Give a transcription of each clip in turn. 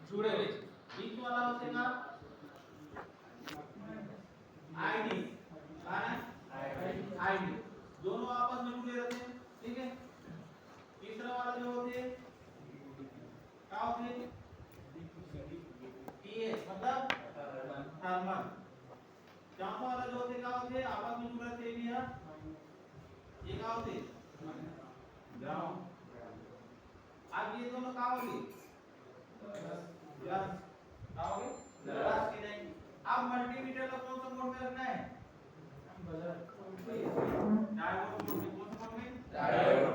जुड़े हुए बीच वाला होगा आईडी आईडी दोनों आपस में जुड़े रहते हैं ठीक है। तीसरा वाला जो होते क्या होते टीएस मतलब थर्मल। चौथा वाला जो होते क्या होते आपस में जुड़े रहते हैं ये क्या होते ग्राउंड। अब ये दोनों क्या होंगे प्लस क्या होंगे प्लस की नहीं। अब मल्टीमीटर को कौन सा मोड में रखना है डायोड मोड में। कौन सा मोड में डायोड।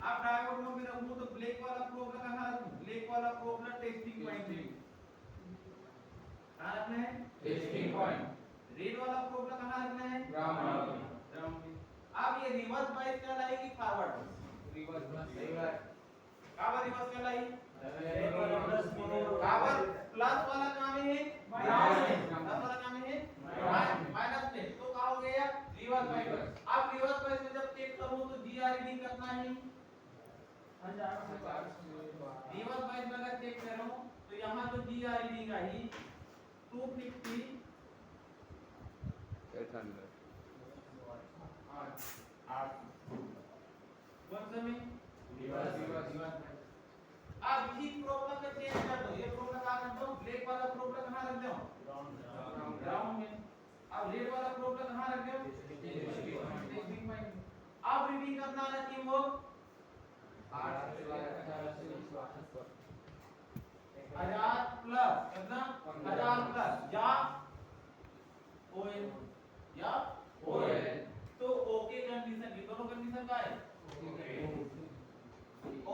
अब डायोड मोड में रखूं तो ब्लैक वाला प्रोब कहां रखूं ब्लैक वाला प्रोब ना टेस्टिंग पॉइंट पे कहां रखना है टेस्टिंग पॉइंट। रेड वाला प्रोब कहां रखना है ग्राउंड पे। अब ये रिवर्स बाइस कहलाएगी फॉरवर्ड रिवर्स काबर रिवर्स कहलाई काबर प्लस वाला काम है ग्राउंड में प्लस वाला काम है माइनस में तो क्या हो गया रिवर्स बाइस। अब रिवर्स बाइस में जब चेक करूं तो जीआरडी करना है रिवर्स बाइस में अगर चेक करूं तो यहां जो जीआरडी का ही 250 800 कौन सा में रिवर्स। अब इसी प्रॉब्लम में चेंज कर दो ये प्रॉब्लम कहां रख दो ब्लैक वाला प्रॉब्लम कहां रख दो ग्राउंड में। अब रेड वाला प्रॉब्लम कहां रख दो टेस्टिंग पॉइंट। अब रीडिंग करना है कि वो 1000 प्लस कितना 1000 प्लस या ओएल तो ओके कंडीशन ये दोनों कंडीशन का है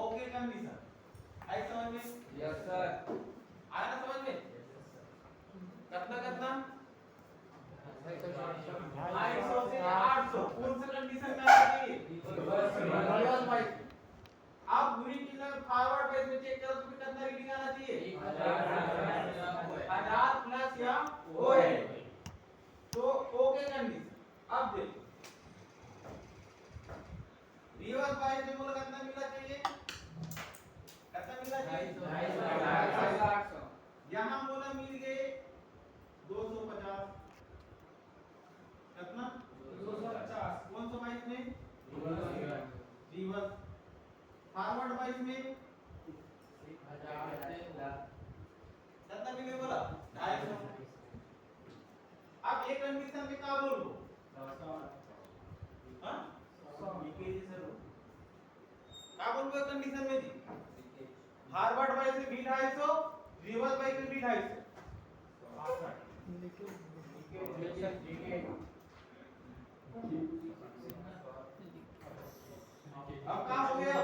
ओके कंडीशन आई समझ में यस सर आया ना समझ में कितना 250 से 800 कौन सा कंडीशन का है रिवर्स बाइस। आप पूरी चीज फॉरवर्ड बाइस में चेक करो तो कितना रीडिंग आना चाहिए 1000 प्लस या ओएल तो ओके कंडीशन। अब देखो रिवर्स बाइस में बोला कितना मिलना चाहिए कितना मिलना चाहिए 250। यहां बोला मिल गए 250 कितना 250 कौन सा बाइस में रिवर्स। फॉरवर्ड बाइस में 1000 कितना मिले बोला 250। अब एक कंडीशन में क्या बोल दो हां लीकेज सर क्या बोल दो कंडीशन में जी फॉरवर्ड बाइस में भी 250 रिवर्स बाइस में भी 250 अब क्या हो गया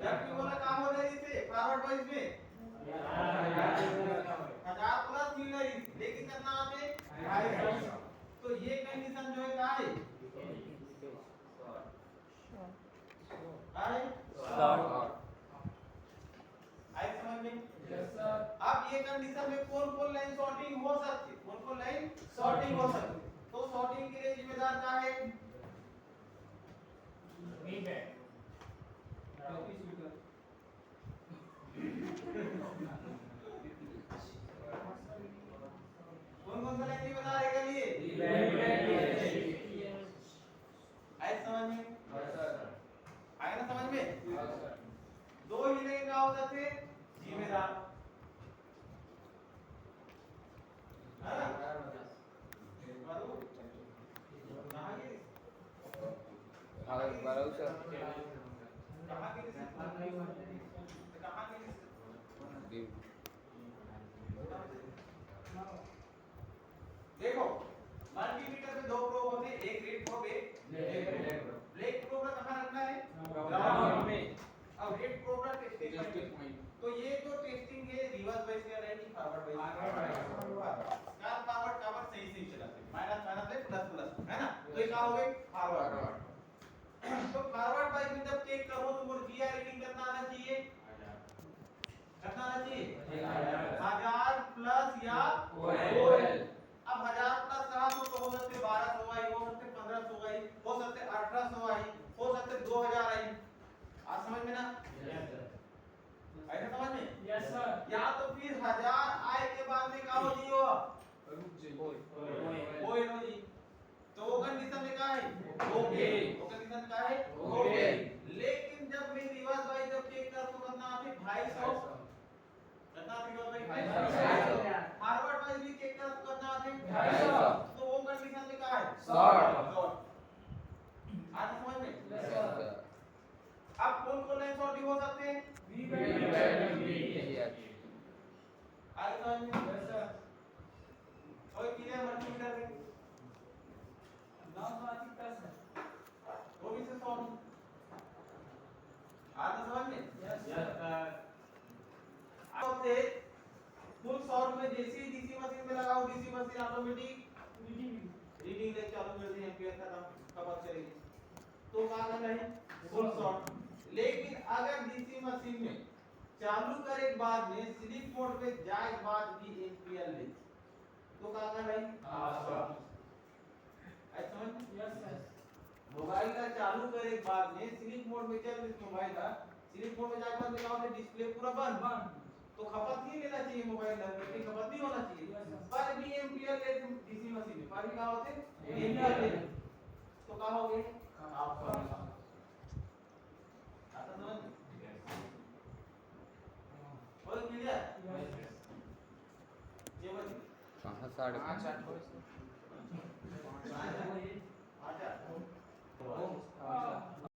जब की बोला काम हो रही थी फॉरवर्ड बाइस में 1000 प्लस मिल रही थी लेकिन कितना आते 250। तो ये कंडीशन जो है क्या है आई समझ में यस सर। अब ये कंडीशन में कौन-कौन लाइन सॉर्टिंग हो सकती है कौन-कौन लाइन सॉर्टिंग हो सकती है तो सॉर्टिंग के लिए जिम्मेदार क्या है नहीं है कौन-कौन सा लाइन जिम्मेदार है के लिए आई समझ में हां सर आया ना समझ में हां सर। दो ही लाइन का हो सकते जिम्मेदार हां बारो कहां के बारो सर कहां के देखो 1000 आए के बाद में का हो जी हो कोई नो जी तो वो कंडीशन में का है ओके वो कंडीशन का है ओके लेकिन जब मैं रिवर्स बाई जब चेक कर तो कितना आते 250 कितना रिवर्स बाई 250 फॉरवर्ड बाई भी चेक कर तो कितना आते 250 तो वो कंडीशन में का है शॉर्ट आज समझ में अब कौन-कौन लाइन शॉर्टिंग हो सकते हैं बी आज समझ में कोई क्लियर मल्टीमीटर में वो भी से सॉल्व आज समझ में यस अब से फुल सॉल्व में जैसे ही डीसी मशीन में लगाओ डीसी मशीन ऑटोमेटिक रीडिंग ले चालू कर दी एंपियर खत्म खबर चलेगी तो क्या करना है फुल सॉल्व लेकिन अगर डीसी मशीन में चालू करे के बाद में स्लीप मोड पे जाए के बाद भी एंपियर ले तो क्या करना है समझ यस मोबाइल का चालू करे के बाद में स्लीप मोड में चल इस मोबाइल का स्लीप मोड में जाके बाद में क्या होता है डिस्प्ले पूरा बंद तो खपत नहीं लेना चाहिए मोबाइल का बैटरी खपत नहीं होना चाहिए पर भी एंपियर ले डीसी मशीन में पर भी क्या होते एंपियर ले तो क्या हो गए आपका आता समझ और क्लियर ये बस 5:30